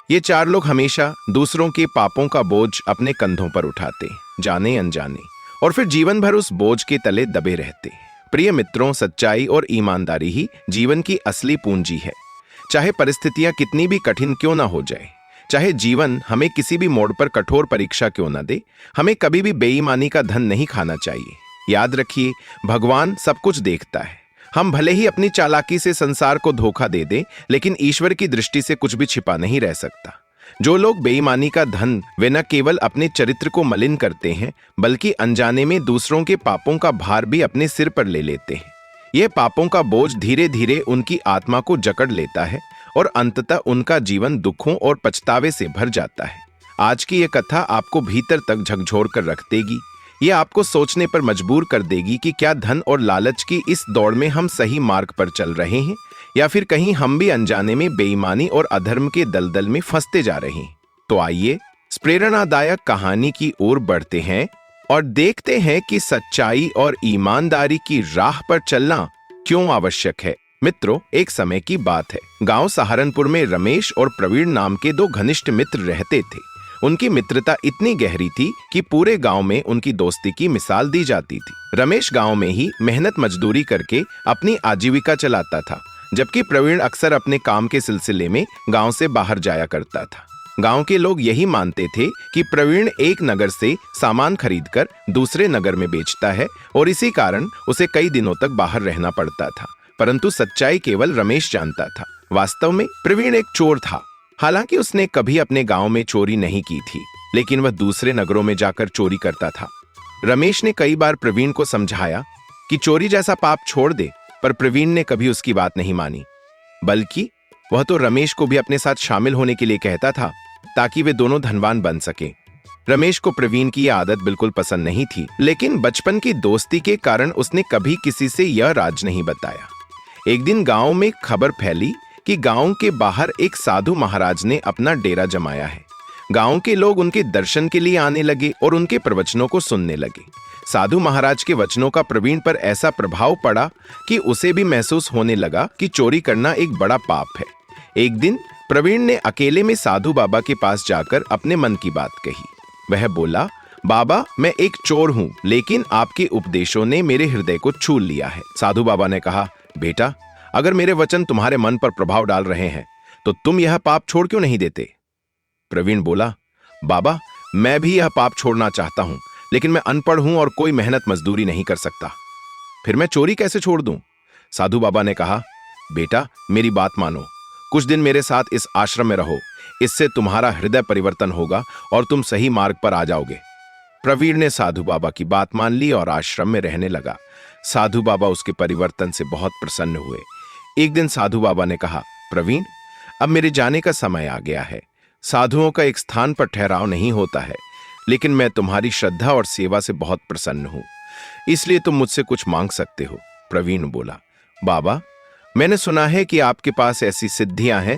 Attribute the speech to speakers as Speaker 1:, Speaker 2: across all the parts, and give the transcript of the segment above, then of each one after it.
Speaker 1: ये चार लोग हमेशा दूसरों के पापों का बोझ अपने कंधों पर उठाते, जाने अनजाने, और फिर जीवन भर उस बोझ के तले दबे रहते। प्रिय मित्रों, सच्चाई और ईमानदारी ही जीवन की असली पूंजी है। चाहे परिस्थितियां कितनी भी कठिन क्यों ना हो जाए, चाहे जीवन हमें किसी भी मोड़ पर कठोर परीक्षा क्यों ना दे, हमें कभी भी बेईमानी का धन नहीं खाना चाहिए। याद रखिए, भगवान सब कुछ देखता है। हम भले ही अपनी चालाकी से संसार को धोखा दे दें, लेकिन ईश्वर की दृष्टि से कुछ भी छिपा नहीं रह सकता। जो लोग बेईमानी का धन वे न केवल अपने चरित्र को मलिन करते हैं, बल्कि अनजाने में दूसरों के पापों का भार भी अपने सिर पर ले लेते हैं। यह पापों का बोझ धीरे धीरे उनकी आत्मा को जकड़ लेता है और अंततः उनका जीवन दुखों और पछतावे से भर जाता है। आज की यह कथा आपको भीतर तक झकझोर कर रख देगी। ये आपको सोचने पर मजबूर कर देगी कि क्या धन और लालच की इस दौड़ में हम सही मार्ग पर चल रहे हैं, या फिर कहीं हम भी अनजाने में बेईमानी और अधर्म के दलदल में फंसते जा रहे हैं। तो आइए इस प्रेरणादायक कहानी की ओर बढ़ते हैं और देखते हैं कि सच्चाई और ईमानदारी की राह पर चलना क्यों आवश्यक है। मित्रों, एक समय की बात है। गांव सहारनपुर में रमेश और प्रवीण नाम के दो घनिष्ठ मित्र रहते थे। उनकी मित्रता इतनी गहरी थी कि पूरे गांव में उनकी दोस्ती की मिसाल दी जाती थी। रमेश गांव में ही मेहनत मजदूरी करके अपनी आजीविका चलाता था, जबकि प्रवीण अक्सर अपने काम के सिलसिले में गांव से बाहर जाया करता था। गांव के लोग यही मानते थे कि प्रवीण एक नगर से सामान खरीदकर दूसरे नगर में बेचता है और इसी कारण उसे कई दिनों तक बाहर रहना पड़ता था। परंतु सच्चाई केवल रमेश जानता था। वास्तव में प्रवीण एक चोर था। हालांकि उसने कभी अपने गांव में चोरी नहीं की थी, लेकिन वह दूसरे नगरों में जाकर चोरी करता था। रमेश ने कई बार प्रवीण को समझाया कि चोरी जैसा पाप छोड़ दे, पर प्रवीण ने कभी उसकी बात नहीं मानी। बल्कि वह तो रमेश को भी अपने साथ शामिल होने के लिए कहता था, ताकि वे दोनों धनवान बन सके। रमेश को प्रवीण की यह आदत बिल्कुल पसंद नहीं थी, लेकिन बचपन की दोस्ती के कारण उसने कभी किसी से यह राज नहीं बताया। एक दिन गांव में खबर फैली कि गांव के बाहर एक साधु महाराज ने अपना डेरा जमाया है। गांव के लोग उनके दर्शन के लिए आने लगे और उनके प्रवचनों को सुनने लगे। साधु महाराज के वचनों का प्रवीण पर ऐसा प्रभाव पड़ा कि उसे भी महसूस होने लगा कि चोरी करना एक बड़ा पाप है। एक दिन प्रवीण ने अकेले में साधु बाबा के पास जाकर अपने मन की बात कही। वह बोला, बाबा, मैं एक चोर हूं, लेकिन आपके उपदेशों ने मेरे हृदय को छू लिया है। साधु बाबा ने कहा, बेटा, अगर मेरे वचन तुम्हारे मन पर प्रभाव डाल रहे हैं तो तुम यह पाप छोड़ क्यों नहीं देते? प्रवीण बोला, बाबा, मैं भी यह पाप छोड़ना चाहता हूं, लेकिन मैं अनपढ़ हूं और कोई मेहनत मजदूरी नहीं कर सकता। फिर मैं चोरी कैसे छोड़ दूं? साधु बाबा ने कहा, बेटा, मेरी बात मानो, कुछ दिन मेरे साथ इस आश्रम में रहो। इससे तुम्हारा हृदय परिवर्तन होगा और तुम सही मार्ग पर आ जाओगे। प्रवीण ने साधु बाबा की बात मान ली और आश्रम में रहने लगा। साधु बाबा उसके परिवर्तन से बहुत प्रसन्न हुए। एक दिन साधु बाबा ने कहा, प्रवीण, अब मेरे जाने का समय आ गया है। साधुओं का एक स्थान पर ठहराव नहीं होता है, लेकिन मैं तुम्हारी श्रद्धा और सेवा से बहुत प्रसन्न हूं, इसलिए तुम मुझसे कुछ मांग सकते हो। प्रवीण बोला, बाबा, मैंने सुना है कि आपके पास ऐसी सिद्धियां हैं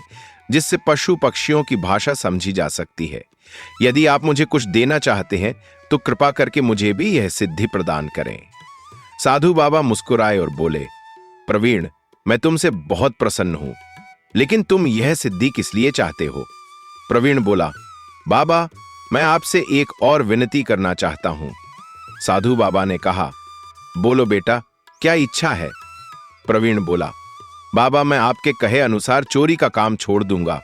Speaker 1: जिससे पशु पक्षियों की भाषा समझी जा सकती है। यदि आप मुझे कुछ देना चाहते हैं तो कृपा करके मुझे भी यह सिद्धि प्रदान करें। साधु बाबा मुस्कुराए और बोले, प्रवीण, मैं तुमसे बहुत प्रसन्न हूं, लेकिन तुम यह सिद्धि किस लिए चाहते हो? प्रवीण बोला, बाबा, मैं आपसे एक और विनती करना चाहता हूं। साधु बाबा ने कहा, बोलो बेटा, क्या इच्छा है? प्रवीण बोला, बाबा, मैं आपके कहे अनुसार चोरी का काम छोड़ दूंगा,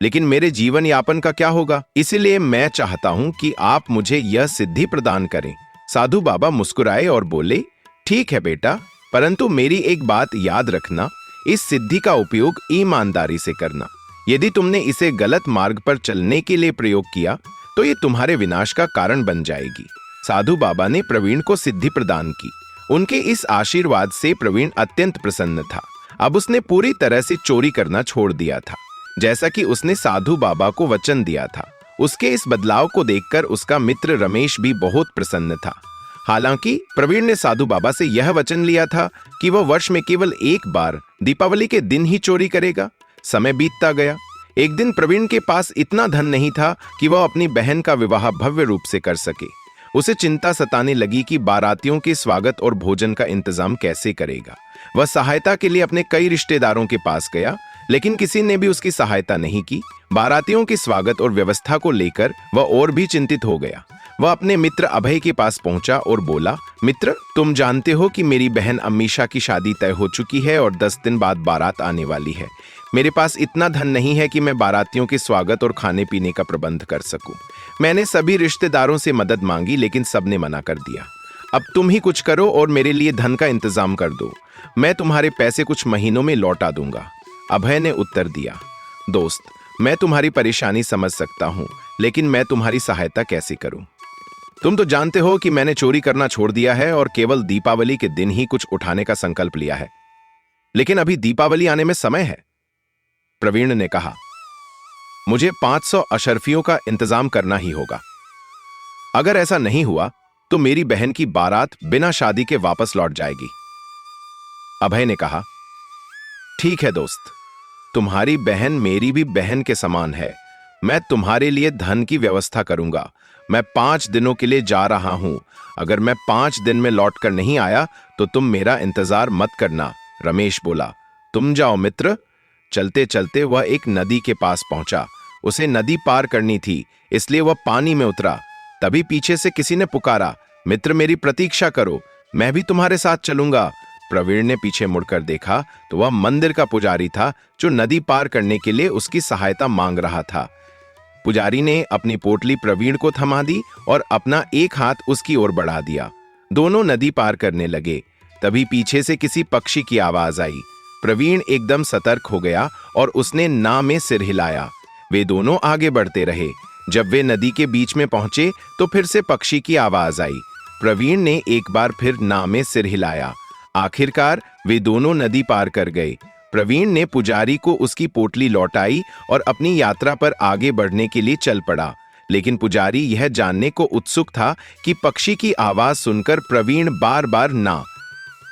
Speaker 1: लेकिन मेरे जीवन यापन का क्या होगा? इसीलिए मैं चाहता हूं कि आप मुझे यह सिद्धि प्रदान करें। साधु बाबा मुस्कुराए और बोले, ठीक है बेटा, परंतु मेरी एक बात याद रखना, इस सिद्धि का उपयोग ईमानदारी से करना। यदि तुमने इसे गलत मार्ग पर चलने के लिए प्रयोग किया तो ये तुम्हारे विनाश का कारण बन जाएगी। साधु बाबा ने प्रवीण को सिद्धि प्रदान की। उनके इस आशीर्वाद से प्रवीण अत्यंत प्रसन्न था। अब उसने पूरी तरह से चोरी करना छोड़ दिया था, जैसा कि उसने साधु बाबा को वचन दिया था। उसके इस बदलाव को देखकर उसका मित्र रमेश भी बहुत प्रसन्न था। हालांकि प्रवीण ने साधु बाबा से यह वचन लिया था कि वह वर्ष में केवल एक बार दीपावली के दिन ही चोरी करेगा। समय बीतता गया। एक दिन प्रवीण के पास इतना धन नहीं था कि वह अपनी बहन का विवाह भव्य रूप से कर सके। उसे चिंता सताने लगी कि बारातियों के स्वागत और भोजन का इंतजाम कैसे करेगा। वह सहायता के लिए अपने कई रिश्तेदारों के पास गया, लेकिन किसी ने भी उसकी सहायता नहीं की। बारातियों के स्वागत और व्यवस्था को लेकर वह और भी चिंतित हो गया। वह अपने मित्र अभय के पास पहुंचा और बोला, मित्र, तुम जानते हो कि मेरी बहन अमीषा की शादी तय हो चुकी है और 10 दिन बाद बारात आने वाली है। मेरे पास इतना धन नहीं है कि मैं बारातियों के स्वागत और खाने पीने का प्रबंध कर सकूं। मैंने सभी रिश्तेदारों से मदद मांगी, लेकिन सबने मना कर दिया। अब तुम ही कुछ करो और मेरे लिए धन का इंतजाम कर दो। मैं तुम्हारे पैसे कुछ महीनों में लौटा दूंगा। अभय ने उत्तर दिया, दोस्त, मैं तुम्हारी परेशानी समझ सकता हूं, लेकिन मैं तुम्हारी सहायता कैसे करूं? तुम तो जानते हो कि मैंने चोरी करना छोड़ दिया है और केवल दीपावली के दिन ही कुछ उठाने का संकल्प लिया है। लेकिन अभी दीपावली आने में समय है। प्रवीण ने कहा, मुझे 500 अशर्फियों का इंतजाम करना ही होगा। अगर ऐसा नहीं हुआ तो मेरी बहन की बारात बिना शादी के वापस लौट जाएगी। अभय ने कहा, ठीक है दोस्त, तुम्हारी बहन मेरी भी बहन के समान है। मैं तुम्हारे लिए धन की व्यवस्था करूंगा। मैं 5 दिनों के लिए जा रहा हूं। अगर मैं 5 दिन में लौट कर नहीं आया तो तुम मेरा इंतजार मत करना। रमेश बोला, तुम जाओ मित्र। चलते चलते वह एक नदी के पास पहुंचा। उसे नदी पार करनी थी, इसलिए वह पानी में उतरा। तभी पीछे से किसी ने पुकारा, मित्र, मेरी प्रतीक्षा करो, मैं भी तुम्हारे साथ चलूंगा। प्रवीण ने पीछे मुड़कर देखा तो वह मंदिर का पुजारी था, जो नदी पार करने के लिए उसकी सहायता मांग रहा था। पुजारी ने अपनी पोटली प्रवीण को थमा दी और अपना एक हाथ उसकी ओर बढ़ा दिया। दोनों नदी पार करने लगे। तभी पीछे से किसी पक्षी की आवाज आई। प्रवीण एकदम सतर्क हो गया और उसने ना में सिर हिलाया। वे दोनों आगे बढ़ते रहे। जब वे नदी के बीच में पहुंचे तो फिर से पक्षी की आवाज आई। प्रवीण ने एक बार फिर ना में सिर हिलाया। आखिरकार वे दोनों नदी पार कर गए। प्रवीण ने पुजारी को उसकी पोटली लौटाई और अपनी यात्रा पर आगे बढ़ने के लिए चल पड़ा। लेकिन पुजारी यह जानने को उत्सुक था कि पक्षी की आवाज सुनकर प्रवीण बार बार ना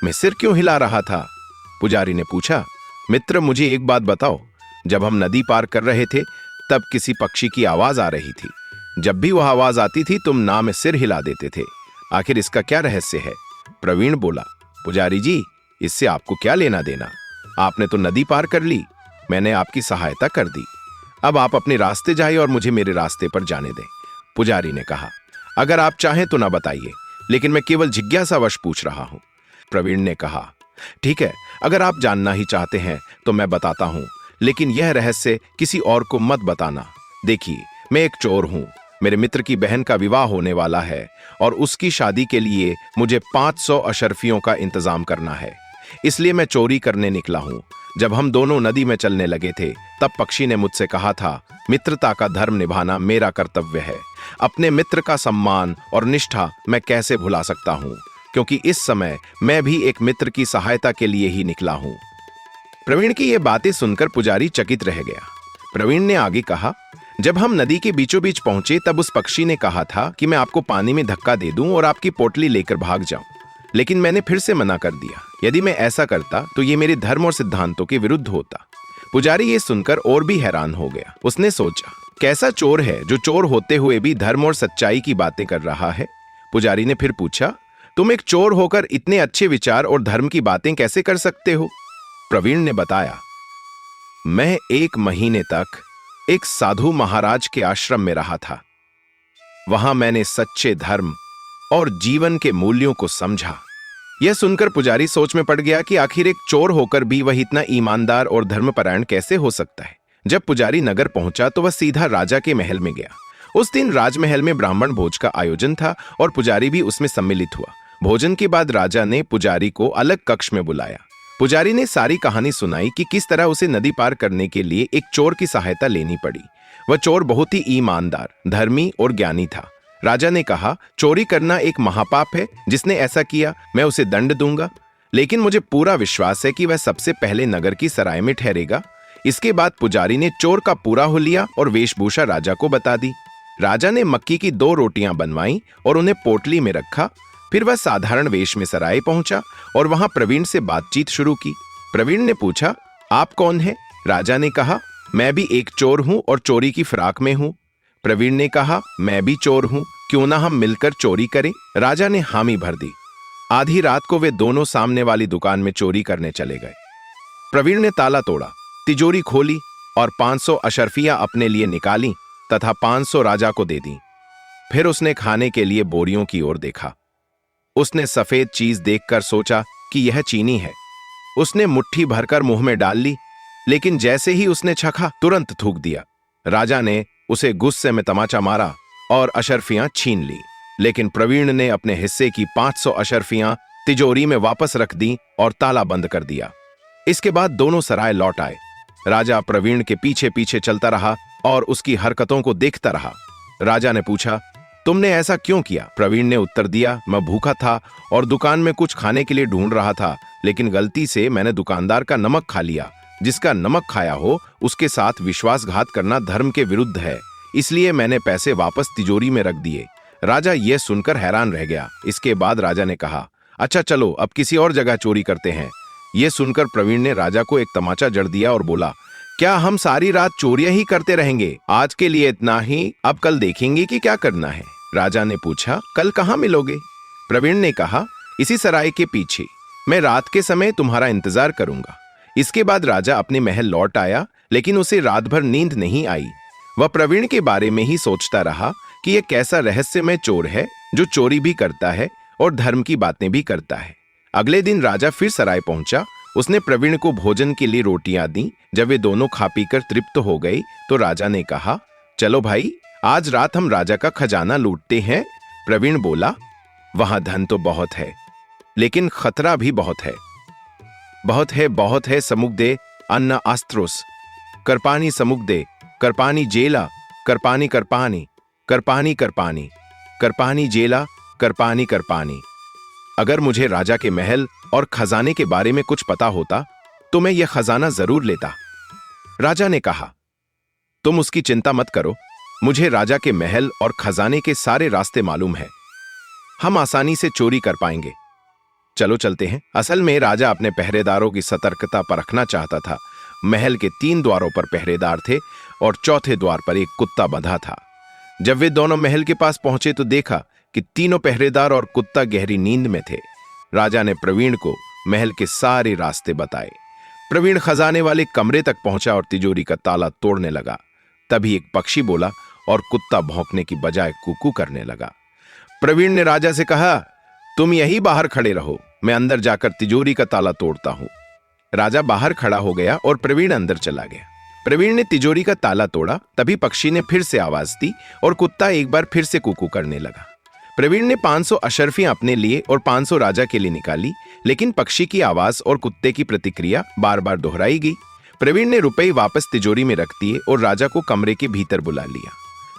Speaker 1: में सिर क्यों हिला रहा था। पुजारी ने पूछा, मित्र, मुझे एक बात बताओ, जब हम नदी पार कर रहे थे तब किसी पक्षी की आवाज आ रही थी। जब भी वह आवाज आती थी तुम ना में सिर हिला देते थे। आखिर इसका क्या रहस्य है? प्रवीण बोला, पुजारी जी, इससे आपको क्या लेना देना? आपने तो नदी पार कर ली, मैंने आपकी सहायता कर दी। अब आप अपने रास्ते जाइए और मुझे मेरे रास्ते पर जाने दें। पुजारी ने कहा, अगर आप चाहें तो ना बताइए, लेकिन मैं केवल जिज्ञासावश पूछ रहा हूं। प्रवीण ने कहा, ठीक है, अगर आप जानना ही चाहते हैं तो मैं बताता हूं, लेकिन यह रहस्य किसी और को मत बताना। देखिए, मैं एक चोर हूं। मेरे मित्र की बहन का विवाह होने वाला है और उसकी शादी के लिए मुझे 500 अशर्फियों का इंतजाम करना है, इसलिए मैं चोरी करने निकला हूं। जब हम दोनों नदी में चलने लगे थे तब पक्षी ने मुझसे कहा था, मित्रता का धर्म निभाना मेरा कर्तव्य है। अपने मित्र का सम्मान और निष्ठा मैं कैसे भुला सकता हूं, क्योंकि इस समय मैं भी एक मित्र की सहायता के लिए ही निकला हूं। प्रवीण की ये बातें सुनकर पुजारी चकित रह गया। प्रवीण ने आगे कहा, जब हम नदी के बीचों बीच पहुंचे तब उस पक्षी ने कहा था कि मैं आपको पानी में धक्का दे दूं और आपकी पोटली लेकर भाग जाऊं, लेकिन मैंने फिर से मना कर दिया। यदि मैं ऐसा करता तो ये मेरे धर्म और सिद्धांतों के विरुद्ध होता। पुजारी ये सुनकर और भी हैरान हो गया। उसने सोचा, कैसा चोर है जो चोर होते हुए भी धर्म और सच्चाई की बातें कर रहा है। पुजारी ने फिर पूछा, तुम एक चोर होकर इतने अच्छे विचार और धर्म की बातें कैसे कर सकते हो? प्रवीण ने बताया, मैं 1 महीने तक एक साधु महाराज के आश्रम में रहा था। वहां मैंने सच्चे धर्म और जीवन के मूल्यों को समझा। यह सुनकर पुजारी सोच में पड़ गया कि आखिर एक चोर होकर भी वह इतना ईमानदार और धर्मपरायण कैसे हो सकता है। जब पुजारी नगर पहुंचा तो वह सीधा राजा के महल में गया। उस दिन राजमहल में ब्राह्मण भोज का आयोजन था और पुजारी भी उसमें सम्मिलित हुआ। भोजन के बाद राजा ने पुजारी को अलग कक्ष में बुलाया। पुजारी ने सारी कहानी सुनाई कि किस तरह उसे नदी पार करने के लिए एक चोर की सहायता लेनी पड़ी। वह चोर बहुत ही ईमानदार, धर्मी और ज्ञानी था। राजा ने कहा, चोरी करना एक महापाप है। जिसने ऐसा किया मैं उसे दंड दूंगा, लेकिन मुझे पूरा विश्वास है कि वह सबसे पहले नगर की सराय में ठहरेगा। इसके बाद पुजारी ने चोर का पूरा हुलिया और वेशभूषा राजा को बता दी। राजा ने मक्की की 2 रोटियां बनवाई और उन्हें पोटली में रखा। फिर वह साधारण वेश में सराय पहुंचा और वहां प्रवीण से बातचीत शुरू की। प्रवीण ने पूछा, आप कौन हैं? राजा ने कहा, मैं भी एक चोर हूं और चोरी की फिराक में हूं। प्रवीण ने कहा, मैं भी चोर हूं, क्यों ना हम मिलकर चोरी करें? राजा ने हामी भर दी। आधी रात को वे दोनों सामने वाली दुकान में चोरी करने चले गए। प्रवीण ने ताला तोड़ा तिजोरी खोली और 500 अशर्फियां अपने लिए निकाली तथा 500 राजा को दे दी। फिर उसने खाने के लिए बोरियों की ओर देखा। उसने सफेद चीज देखकर सोचा कि यह चीनी है। उसने मुट्ठी भरकर मुंह में डाल ली, लेकिन जैसे ही उसने चखा तुरंत थूक दिया। राजा ने उसे गुस्से में तमाचा मारा और अशर्फियां छीन ली, लेकिन प्रवीण ने अपने हिस्से की 500 अशर्फियां तिजोरी में वापस रख दी और ताला बंद कर दिया। इसके बाद दोनों सराय लौट आए। राजा प्रवीण के पीछे पीछे चलता रहा और उसकी हरकतों को देखता रहा। राजा ने पूछा, तुमने ऐसा क्यों किया? प्रवीण ने उत्तर दिया, मैं भूखा था और दुकान में कुछ खाने के लिए ढूंढ रहा था, लेकिन गलती से मैंने दुकानदार का नमक खा लिया। जिसका नमक खाया हो उसके साथ विश्वासघात करना धर्म के विरुद्ध है, इसलिए मैंने पैसे वापस तिजोरी में रख दिए। राजा यह सुनकर हैरान रह गया। इसके बाद राजा ने कहा, अच्छा चलो अब किसी और जगह चोरी करते हैं। यह सुनकर प्रवीण ने राजा को एक तमाचा जड़ दिया और बोला, क्या हम सारी रात चोरियां ही करते रहेंगे? आज के लिए इतना ही, अब कल देखेंगे कि क्या करना है। राजा ने पूछा, कल कहां मिलोगे? प्रवीण ने कहा, इसी सराय के पीछे। मैं रात के समय तुम्हारा इंतजार करूंगा। इसके बाद राजा अपने महल लौट आया, लेकिन उसे रात भर नींद नहीं आई। वह प्रवीण के बारे में ही सोचता रहा कि यह कैसा रहस्यमय चोर है जो चोरी भी करता है और धर्म की बातें भी करता है। अगले दिन राजा फिर सराय पहुंचा। उसने प्रवीण को भोजन के लिए रोटियां दी। जब वे दोनों खा पीकर तृप्त हो गए तो राजा ने कहा, चलो भाई, आज रात हम राजा का खजाना लूटते हैं। प्रवीण बोला, वहां धन तो बहुत है, लेकिन खतरा भी बहुत है। बहुत है समुगदे अन्न अस्त्रोस, करपानी समुगदे, करपानी जेला, करपानी करपानी, करपानी करपानी, करपानी जेला, करपानी करपानी। अगर मुझे राजा के महल और खजाने के बारे में कुछ पता होता तो मैं यह खजाना जरूर लेता। राजा ने कहा, तुम उसकी चिंता मत करो, मुझे राजा के महल और खजाने के सारे रास्ते मालूम है। हम आसानी से चोरी कर पाएंगे। चलो चलते हैं। असल में राजा अपने पहरेदारों की सतर्कता परखना चाहता था। महल के 3 द्वारों पर पहरेदार थे और चौथे द्वार पर एक कुत्ता बंधा था। जब वे दोनों महल के पास पहुंचे तो देखा कि तीनों पहरेदार और कुत्ता गहरी नींद में थे। राजा ने प्रवीण को महल के सारे रास्ते बताए। प्रवीण खजाने वाले कमरे तक पहुंचा और तिजोरी का ताला तोड़ने लगा। तभी एक पक्षी बोला और कुत्ता भौंकने की बजाय कुकू करने लगा। प्रवीण ने राजा से कहा, तुम यही बाहर खड़े रहो, मैं अंदर जाकर तिजोरी का ताला तोड़ता हूं। राजा बाहर खड़ा हो गया और प्रवीण अंदर चला गया। प्रवीण ने तिजोरी का ताला तोड़ा। तभी पक्षी ने फिर से आवाज दी और कुत्ता एक बार फिर से कुकू करने लगा। प्रवीण ने 500 अशर्फियां अपने लिए और 500 राजा के लिए निकाली, लेकिन पक्षी की आवाज और कुत्ते की प्रतिक्रिया बार बार दोहराई गई। प्रवीण ने रुपए वापस तिजोरी में रख दिए और राजा को कमरे के भीतर बुला लिया।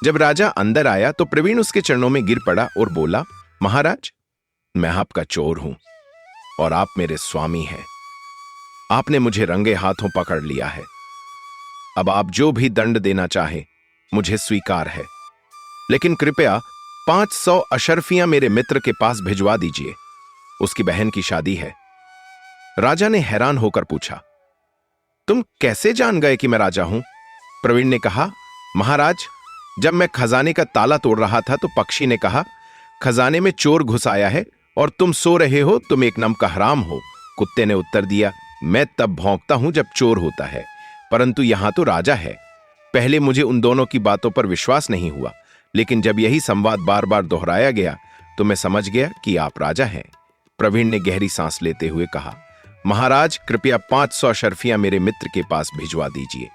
Speaker 1: जब राजा अंदर आया तो प्रवीण उसके चरणों में गिर पड़ा और बोला, महाराज, मैं आपका चोर हूं और आप मेरे स्वामी हैं। आपने मुझे रंगे हाथों पकड़ लिया है। अब आप जो भी दंड देना चाहे मुझे स्वीकार है, लेकिन कृपया 500 अशर्फियां मेरे मित्र के पास भिजवा दीजिए, उसकी बहन की शादी है। राजा ने हैरान होकर पूछा, तुम कैसे जान गए कि मैं राजा हूं? प्रवीण ने कहा, महाराज, जब मैं खजाने का ताला तोड़ रहा था तो पक्षी ने कहा, खजाने में चोर घुस आया है और तुम सो रहे हो, तुम एक नम का हराम हो। कुत्ते ने उत्तर दिया, मैं तब भौंकता हूं जब चोर होता है, परंतु यहां तो राजा है। पहले मुझे उन दोनों की बातों पर विश्वास नहीं हुआ, लेकिन जब यही संवाद बार बार दोहराया गया तो मैं समझ गया कि आप राजा हैं। प्रवीण ने गहरी सांस लेते हुए कहा, महाराज, कृपया 500 अशर्फियां मेरे मित्र के पास भिजवा दीजिए।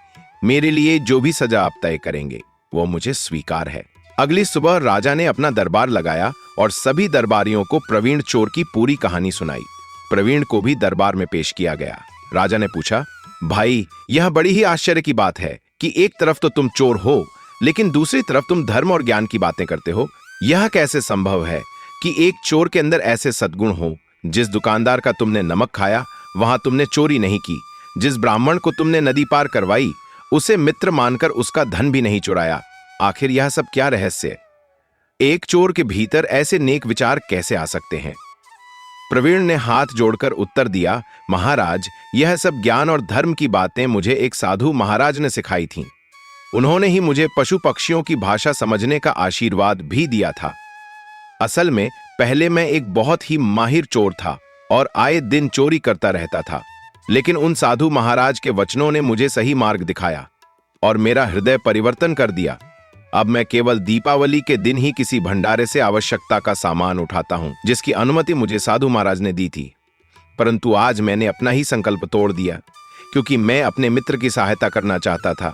Speaker 1: मेरे लिए जो भी सजा आप तय करेंगे वो मुझे स्वीकार है। अगली सुबह राजा ने अपना दरबार लगाया और सभी दरबारियों को प्रवीण चोर की पूरी कहानी सुनाई। प्रवीण को भी दरबार में पेश किया गया। राजा ने पूछा, भाई, यह बड़ी ही आश्चर्य की बात है कि एक तरफ तो तुम चोर हो, लेकिन दूसरी तरफ तुम धर्म और ज्ञान की बातें करते हो। यह कैसे संभव है कि एक चोर के अंदर ऐसे सद्गुण हो? जिस दुकानदार का तुमने नमक खाया वहां तुमने चोरी नहीं की। जिस ब्राह्मण को तुमने नदी पार करवाई उसे मित्र मानकर उसका धन भी नहीं चुराया। आखिर यह सब क्या रहस्य? एक चोर के भीतर ऐसे नेक विचार कैसे आ सकते हैं? प्रवीण ने हाथ जोड़कर उत्तर दिया, महाराज, यह सब ज्ञान और धर्म की बातें मुझे एक साधु महाराज ने सिखाई थीं। उन्होंने ही मुझे पशु पक्षियों की भाषा समझने का आशीर्वाद भी दिया था। असल में पहले मैं एक बहुत ही माहिर चोर था और आए दिन चोरी करता रहता था। लेकिन उन साधु महाराज के वचनों ने मुझे सही मार्ग दिखाया और मेरा हृदय परिवर्तन कर दिया। अब मैं केवल दीपावली के दिन ही किसी भंडारे से आवश्यकता का सामान उठाता हूं, जिसकी अनुमति मुझे साधु महाराज ने दी थी। परंतु आज मैंने अपना ही संकल्प तोड़ दिया, क्योंकि मैं अपने मित्र की सहायता करना चाहता था।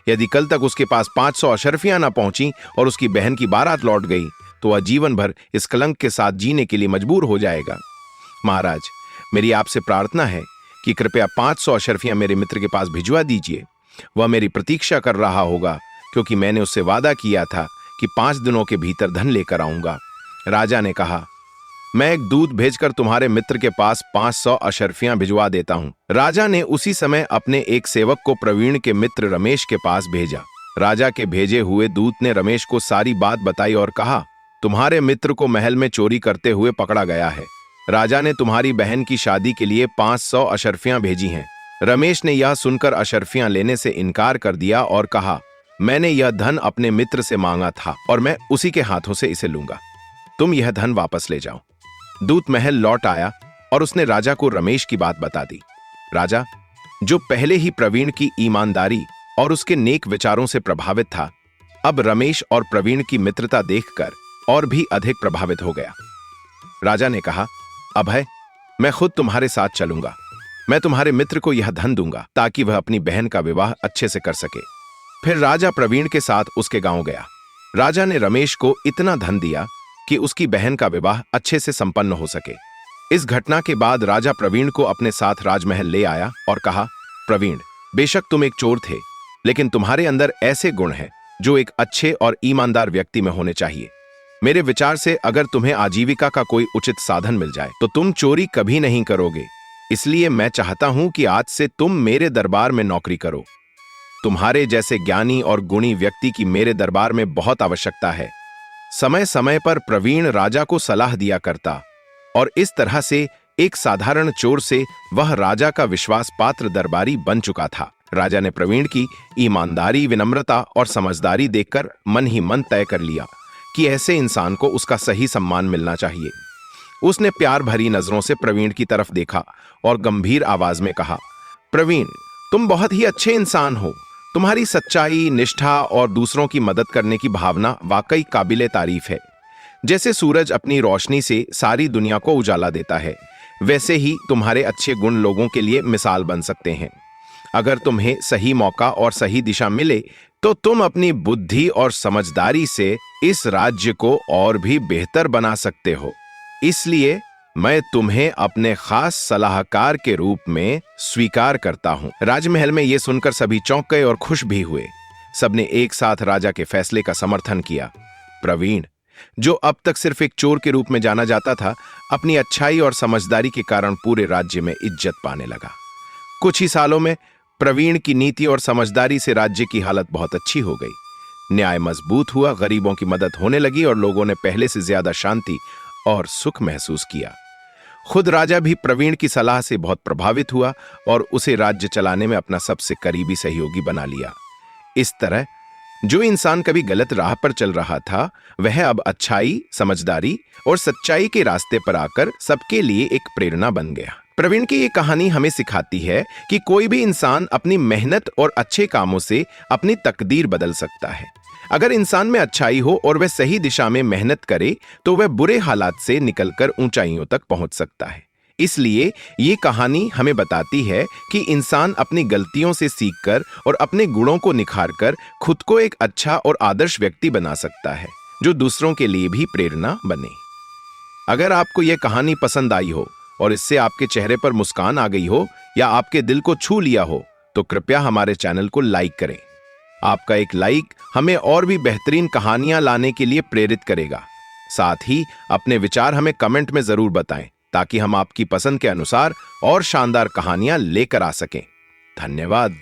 Speaker 1: यदि कल तक उसके पास 500 अशर्फियां ना पहुंची और उसकी बहन की बारात लौट गई, तो वह जीवन भर इस कलंक के साथ जीने के लिए मजबूर हो जाएगा। महाराज, मेरी आपसे प्रार्थना है कि कृपया 500 अशर्फियां मेरे मित्र के पास भिजवा दीजिए। वह मेरी प्रतीक्षा कर रहा होगा, क्योंकि मैंने उससे वादा किया था कि 5 दिनों के भीतर धन लेकर आऊंगा। राजा ने कहा, मैं एक दूत भेजकर तुम्हारे मित्र के पास 500 अशर्फियां भिजवा देता हूं। राजा ने उसी समय अपने एक सेवक को प्रवीण के मित्र रमेश के पास भेजा। राजा के भेजे हुए दूत ने रमेश को सारी बात बताई और कहा, तुम्हारे मित्र को महल में चोरी करते हुए पकड़ा गया है। राजा ने तुम्हारी बहन की शादी के लिए 500 अशर्फियां भेजी हैं। रमेश ने यह सुनकर अशर्फियां लेने से इनकार कर दिया और कहा, मैंने यह धन अपने मित्र से मांगा था और मैं उसी के हाथों से इसे लूंगा। तुम यह धन वापस ले जाओ। दूत महल लौट आया और उसने राजा को रमेश की बात बता दी। राजा, जो पहले ही प्रवीण की ईमानदारी और उसके नेक विचारों से प्रभावित था, अब रमेश और प्रवीण की मित्रता देखकर और भी अधिक प्रभावित हो गया। राजा ने कहा, अभय, मैं खुद तुम्हारे साथ चलूंगा। मैं तुम्हारे मित्र को यह धन दूंगा ताकि वह अपनी बहन का विवाह अच्छे से कर सके। फिर राजा प्रवीण के साथ उसके गांव गया। राजा ने रमेश को इतना धन दिया कि उसकी बहन का विवाह अच्छे से संपन्न हो सके। इस घटना के बाद राजा प्रवीण को अपने साथ राजमहल ले आया और कहा, प्रवीण, बेशक तुम एक चोर थे, लेकिन तुम्हारे अंदर ऐसे गुण हैं जो एक अच्छे और ईमानदार व्यक्ति में होने चाहिए। मेरे विचार से अगर तुम्हें आजीविका का कोई उचित साधन मिल जाए तो तुम चोरी कभी नहीं करोगे। इसलिए मैं चाहता हूं कि आज से तुम मेरे दरबार में नौकरी करो। तुम्हारे जैसे ज्ञानी और गुणी व्यक्ति की मेरे दरबार में बहुत आवश्यकता है। समय समय पर प्रवीण राजा को सलाह दिया करता और इस तरह से एक साधारण चोर से वह राजा का विश्वास पात्र दरबारी बन चुका था। राजा ने प्रवीण की ईमानदारी, विनम्रता और समझदारी देखकर मन ही मन तय कर लिया कि ऐसे इंसान को उसका सही सम्मान मिलना चाहिए। उसने प्यार भरी नजरों से प्रवीण की तरफ देखा और गंभीर आवाज में कहा, प्रवीण, तुम बहुत ही अच्छे इंसान हो। तुम्हारी सच्चाई, निष्ठा और दूसरों की मदद करने की भावना वाकई काबिले तारीफ है। जैसे सूरज अपनी रोशनी से सारी दुनिया को उजाला देता है, वैसे ही तुम्हारे अच्छे गुण लोगों के लिए मिसाल बन सकते हैं। अगर तुम्हें सही मौका और सही दिशा मिले तो तुम अपनी बुद्धि और समझदारी से इस राज्य को और भी बेहतर बना सकते हो। इसलिए मैं तुम्हें अपने खास सलाहकार के रूप में स्वीकार करता हूं। राजमहल में यह सुनकर सभी चौंक गए और खुश भी हुए। सबने एक साथ राजा के फैसले का समर्थन किया। प्रवीण, जो अब तक सिर्फ एक चोर के रूप में जाना जाता था, अपनी अच्छाई और समझदारी के कारण पूरे राज्य में इज्जत पाने लगा। कुछ ही सालों में प्रवीण की नीति और समझदारी से राज्य की हालत बहुत अच्छी हो गई। न्याय मजबूत हुआ, गरीबों की मदद होने लगी और लोगों ने पहले से ज्यादा शांति और सुख महसूस किया। खुद राजा भी प्रवीण की सलाह से बहुत प्रभावित हुआ और उसे राज्य चलाने में अपना सबसे करीबी सहयोगी बना लिया। इस तरह जो इंसान कभी गलत राह पर चल रहा था, वह अब अच्छाई, समझदारी और सच्चाई के रास्ते पर आकर सबके लिए एक प्रेरणा बन गया। प्रवीण की ये कहानी हमें सिखाती है कि कोई भी इंसान अपनी मेहनत और अच्छे कामों से अपनी तकदीर बदल सकता है। अगर इंसान में अच्छाई हो और वह सही दिशा में मेहनत करे तो वह बुरे हालात से निकलकर ऊंचाइयों तक पहुंच सकता है। इसलिए ये कहानी हमें बताती है कि इंसान अपनी गलतियों से सीखकर और अपने गुणों को निखारकर खुद को एक अच्छा और आदर्श व्यक्ति बना सकता है, जो दूसरों के लिए भी प्रेरणा बने। अगर आपको यह कहानी पसंद आई हो और इससे आपके चेहरे पर मुस्कान आ गई हो या आपके दिल को छू लिया हो, तो कृपया हमारे चैनल को लाइक करें। आपका एक लाइक हमें और भी बेहतरीन कहानियां लाने के लिए प्रेरित करेगा। साथ ही अपने विचार हमें कमेंट में जरूर बताएं, ताकि हम आपकी पसंद के अनुसार और शानदार कहानियां लेकर आ सकें। धन्यवाद।